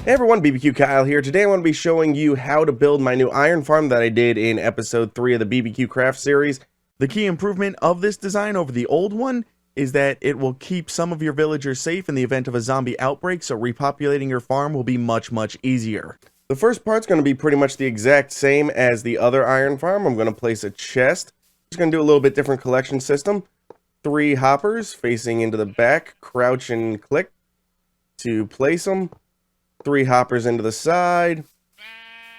Hey everyone, BBQ Kyle here. Today I want to be showing you how to build my new iron farm that I did in episode 3 of the BBQ Craft series. The key improvement of this design over the old one is that it will keep some of your villagers safe in the event of a zombie outbreak, so repopulating your farm will be much easier. The first part's going to be pretty much the exact same as the other iron farm. I'm going to place a chest. Just going to do a little bit different collection system. 3 hoppers facing into the back, crouch and click to place them. 3 hoppers into the side,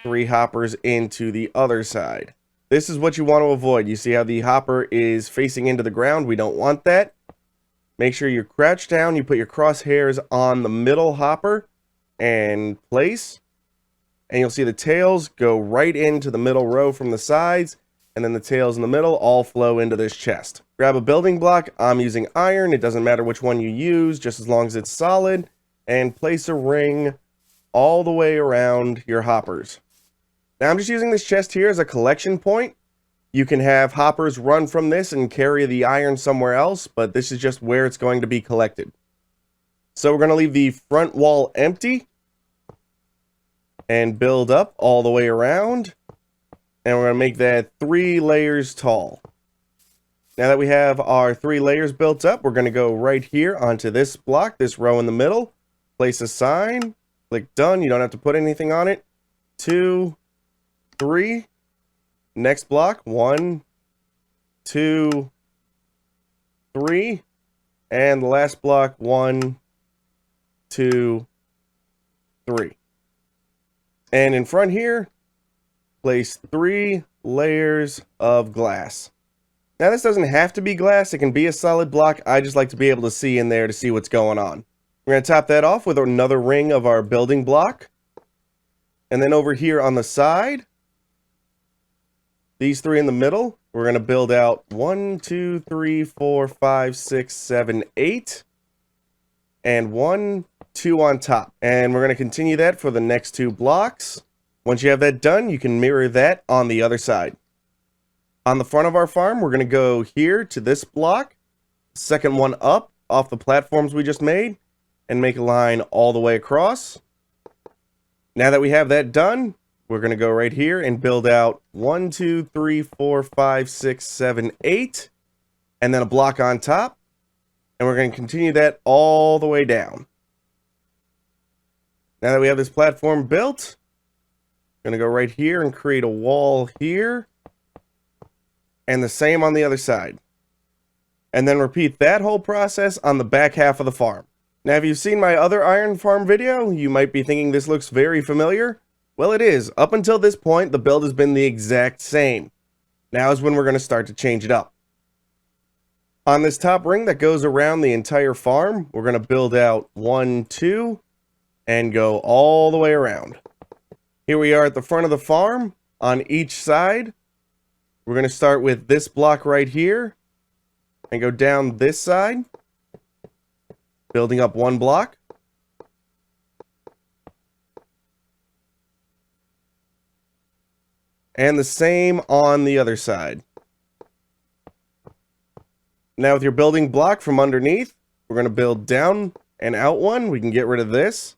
3 hoppers into the other side. This is what you want to avoid. You see how the hopper is facing into the ground? We don't want that. Make sure you crouch down, you put your crosshairs on the middle hopper and place. And you'll see the tails go right into the middle row from the sides, and then the tails in the middle all flow into this chest. Grab a building block. I'm using iron. It doesn't matter which one you use, just as long as it's solid. And place a ring all the way around your hoppers. Now I'm just using this chest here as a collection point. You can have hoppers run from this and carry the iron somewhere else, but this is just where it's going to be collected. So we're going to leave the front wall empty and build up all the way around. And we're going to make that 3 layers tall. Now that we have our 3 layers built up, we're going to go right here onto this block, this row in the middle, place a sign. Click done. You don't have to put anything on it. 2, 3. Next block. 1, 2, 3. And the last block. 1, 2, 3. And in front here, place 3 layers of glass. Now this doesn't have to be glass. It can be a solid block. I just like to be able to see in there to see what's going on. We're going to top that off with another ring of our building block. And then over here on the side, these 3 in the middle, we're going to build out 1, 2, 3, 4, 5, 6, 7, 8. And 1, 2 on top. And we're going to continue that for the next 2 blocks. Once you have that done, you can mirror that on the other side. On the front of our farm, we're going to go here to this block. Second one up off the platforms we just made. And make a line all the way across. Now that we have that done, we're going to go right here and build out 1, 2, 3, 4, 5, 6, 7, 8. And then a block on top. And we're going to continue that all the way down. Now that we have this platform built, I'm going to go right here and create a wall here. And the same on the other side. And then repeat that whole process on the back half of the farm. Now, if you've seen my other iron farm video, you might be thinking this looks very familiar. Well, it is. Up until this point, the build has been the exact same. Now is when we're going to start to change it up. On this top ring that goes around the entire farm, we're going to build out 1, 2, and go all the way around. Here we are at the front of the farm. On each side, we're going to start with this block right here and go down this side. Building up 1 block. And the same on the other side. Now with your building block from underneath, we're going to build down and out 1. We can get rid of this.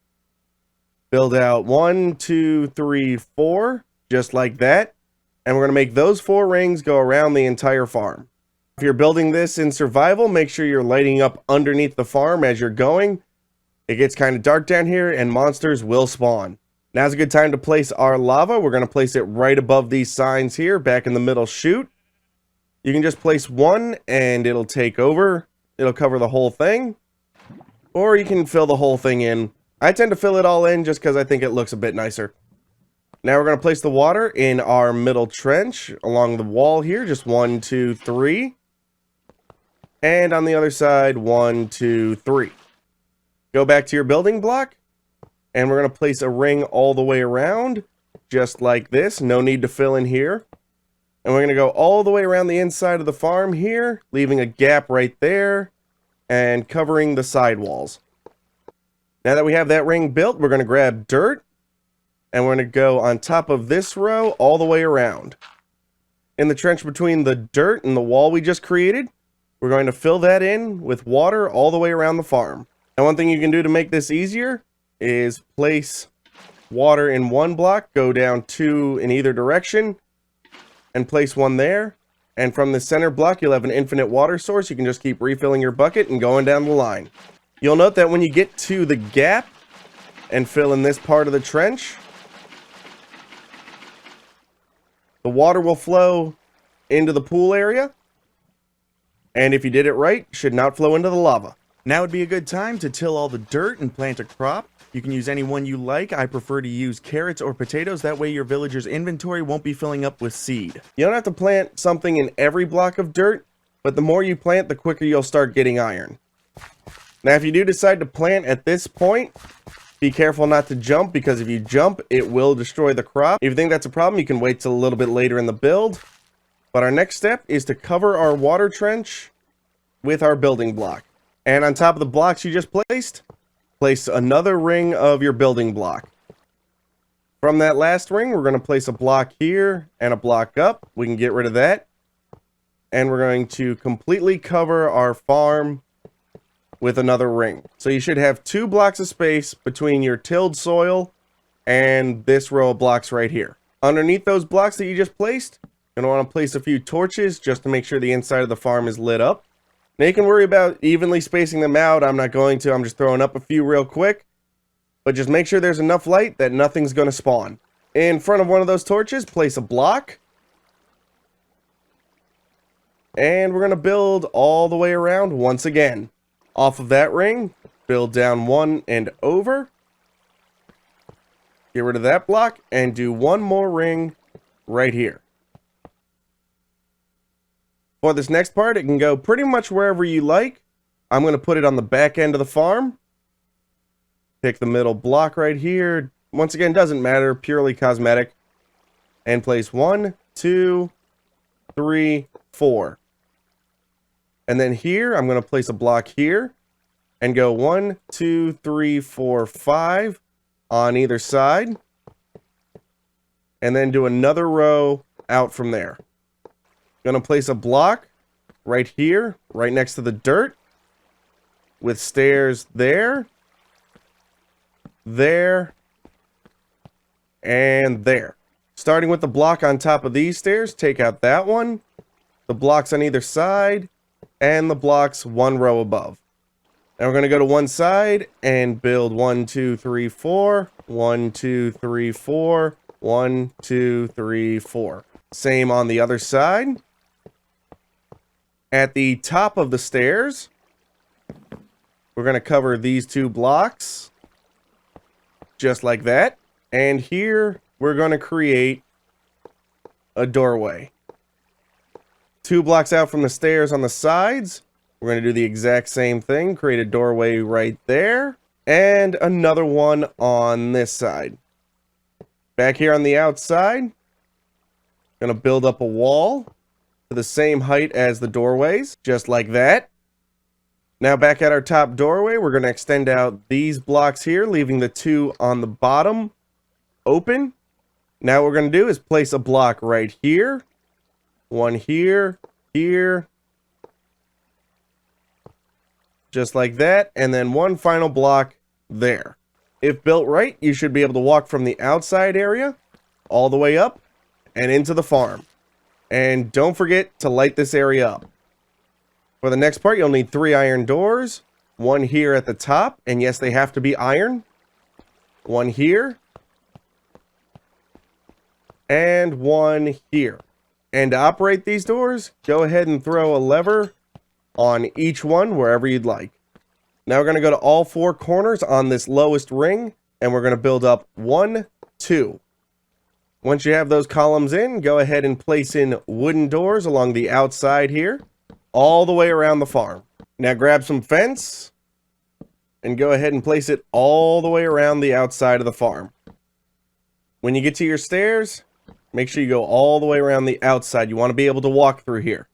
Build out 1, 2, 3, 4. Just like that. And we're going to make those 4 rings go around the entire farm. If you're building this in survival, make sure you're lighting up underneath the farm as you're going. It gets kind of dark down here and monsters will spawn. Now's a good time to place our lava. We're going to place it right above these signs here, back in the middle chute. You can just place 1 and it'll take over. It'll cover the whole thing. Or you can fill the whole thing in. I tend to fill it all in just because I think it looks a bit nicer. Now we're going to place the water in our middle trench along the wall here. Just 1, 2, 3. And on the other side, 1, 2, 3. Go back to your building block. And we're going to place a ring all the way around. Just like this. No need to fill in here. And we're going to go all the way around the inside of the farm here. Leaving a gap right there. And covering the side walls. Now that we have that ring built, we're going to grab dirt. And we're going to go on top of this row all the way around. In the trench between the dirt and the wall we just created, we're going to fill that in with water all the way around the farm. And one thing you can do to make this easier is place water in one block, go down 2 in either direction, and place 1 there. And from the center block, you'll have an infinite water source. You can just keep refilling your bucket and going down the line. You'll note that when you get to the gap and fill in this part of the trench, the water will flow into the pool area. And if you did it right, should not flow into the lava. Now would be a good time to till all the dirt and plant a crop. You can use any one you like. I prefer to use carrots or potatoes. That way your villager's inventory won't be filling up with seed. You don't have to plant something in every block of dirt, but the more you plant, the quicker you'll start getting iron. Now, if you do decide to plant at this point, be careful not to jump, because if you jump, it will destroy the crop. If you think that's a problem, you can wait till a little bit later in the build. But our next step is to cover our water trench with our building block. And on top of the blocks you just placed, place another ring of your building block. From that last ring, we're going to place a block here and a block up. We can get rid of that. And we're going to completely cover our farm with another ring. So you should have 2 blocks of space between your tilled soil and this row of blocks right here. Underneath those blocks that you just placed, you're going to want to place a few torches just to make sure the inside of the farm is lit up. Now you can worry about evenly spacing them out. I'm not going to. I'm just throwing up a few real quick. But just make sure there's enough light that nothing's going to spawn. In front of one of those torches, place a block. And we're going to build all the way around once again. Off of that ring, build down 1 and over. Get rid of that block and do 1 more ring right here. For this next part, it can go pretty much wherever you like. I'm going to put it on the back end of the farm. Pick the middle block right here. Once again, doesn't matter, purely cosmetic. And place 1, 2, 3, 4. And then here, I'm going to place a block here. And go 1, 2, 3, 4, 5 on either side. And then do another row out from there. Going to place a block right here, right next to the dirt, with stairs there, there, and there. Starting with the block on top of these stairs, take out that one, the blocks on either side, and the blocks 1 row above. Now we're going to go to one side and build 1, 2, 3, 4, 1, 2, 3, 4, 1, 2, 3, 4. Same on the other side. At the top of the stairs, we're going to cover these 2 blocks, just like that. And here, we're going to create a doorway. 2 blocks out from the stairs on the sides, we're going to do the exact same thing, create a doorway right there, and another one on this side. Back here on the outside, going to build up a wall to the same height as the doorways, just like that. Now back at our top doorway, we're going to extend out these blocks here, leaving the 2 on the bottom open. Now what we're going to do is place a block right here, 1 here, here, just like that, and then 1 final block there. If built right, you should be able to walk from the outside area all the way up and into the farm. And don't forget to light this area up. For the next part, you'll need 3 iron doors. 1 here at the top, and yes, they have to be iron. 1 here. And 1 here. And to operate these doors, go ahead and throw a lever on each one wherever you'd like. Now we're going to go to all 4 corners on this lowest ring, and we're going to build up 1, 2. Once you have those columns in, go ahead and place in wooden doors along the outside here, all the way around the farm. Now grab some fence and go ahead and place it all the way around the outside of the farm. When you get to your stairs, make sure you go all the way around the outside. You want to be able to walk through here.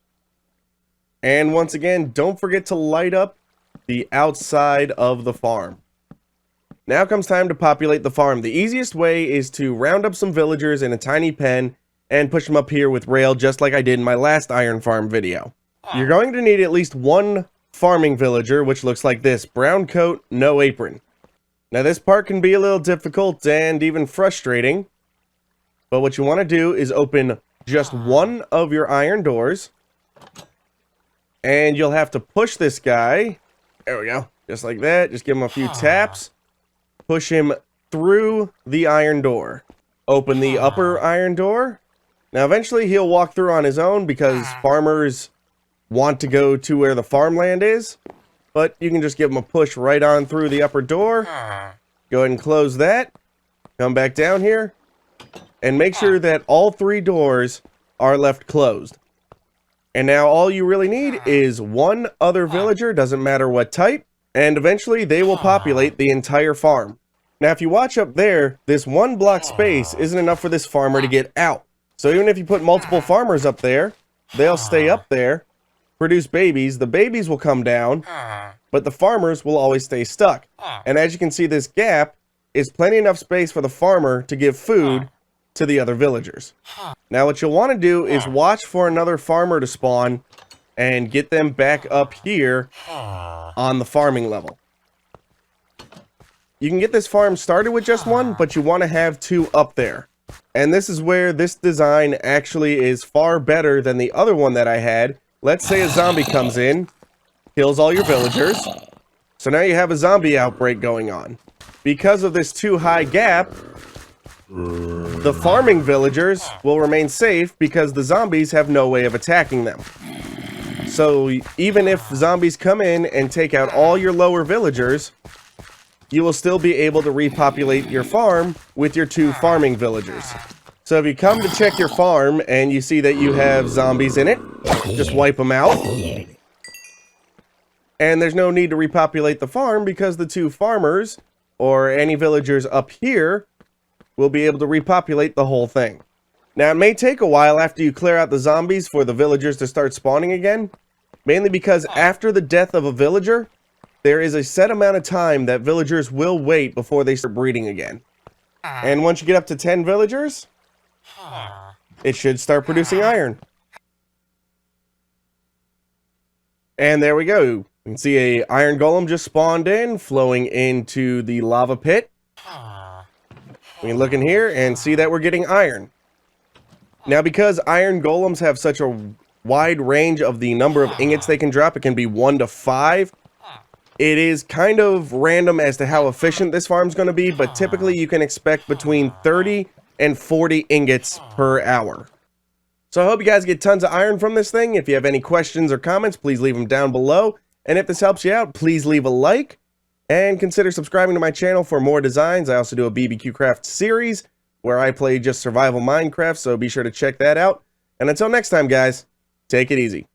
And once again, don't forget to light up the outside of the farm. Now comes time to populate the farm. The easiest way is to round up some villagers in a tiny pen and push them up here with rail, just like I did in my last iron farm video. You're going to need at least 1 farming villager, which looks like this: brown coat, no apron. Now this part can be a little difficult and even frustrating, but what you want to do is open just one of your iron doors, and you'll have to push this guy. There we go. Just like that. Just give him a few taps. Push him through the iron door. Open the upper iron door. Now eventually he'll walk through on his own because farmers want to go to where the farmland is. But you can just give him a push right on through the upper door. Go ahead and close that. Come back down here. And make sure that all 3 doors are left closed. And now all you really need is one other villager, doesn't matter what type, and eventually they will populate the entire farm. Now if you watch up there, this 1 block space isn't enough for this farmer to get out. So even if you put multiple farmers up there, they'll stay up there, produce babies, the babies will come down, but the farmers will always stay stuck. And as you can see, this gap is plenty enough space for the farmer to give food to the other villagers. Now what you'll want to do is watch for another farmer to spawn and get them back up here on the farming level. You can get this farm started with just 1, but you want to have 2 up there. And this is where this design actually is far better than the other one that I had. Let's say a zombie comes in, kills all your villagers. So now you have a zombie outbreak going on. Because of this too high gap, the farming villagers will remain safe because the zombies have no way of attacking them. So even if zombies come in and take out all your lower villagers, you will still be able to repopulate your farm with your 2 farming villagers. So if you come to check your farm and you see that you have zombies in it, just wipe them out. And there's no need to repopulate the farm because the 2 farmers or any villagers up here will be able to repopulate the whole thing. Now, it may take a while after you clear out the zombies for the villagers to start spawning again, mainly because after the death of a villager, there is a set amount of time that villagers will wait before they start breeding again. And once you get up to 10 villagers, it should start producing iron. And there we go. You can see a iron golem just spawned in, flowing into the lava pit. We can look in here and see that we're getting iron. Now, because iron golems have such a wide range of the number of ingots they can drop, it can be 1 to 5. It is kind of random as to how efficient this farm's going to be, but typically you can expect between 30 and 40 ingots per hour. So I hope you guys get tons of iron from this thing. If you have any questions or comments, please leave them down below. And if this helps you out, please leave a like. And consider subscribing to my channel for more designs. I also do a BBQ Craft series where I play just survival Minecraft, so be sure to check that out. And until next time, guys, take it easy.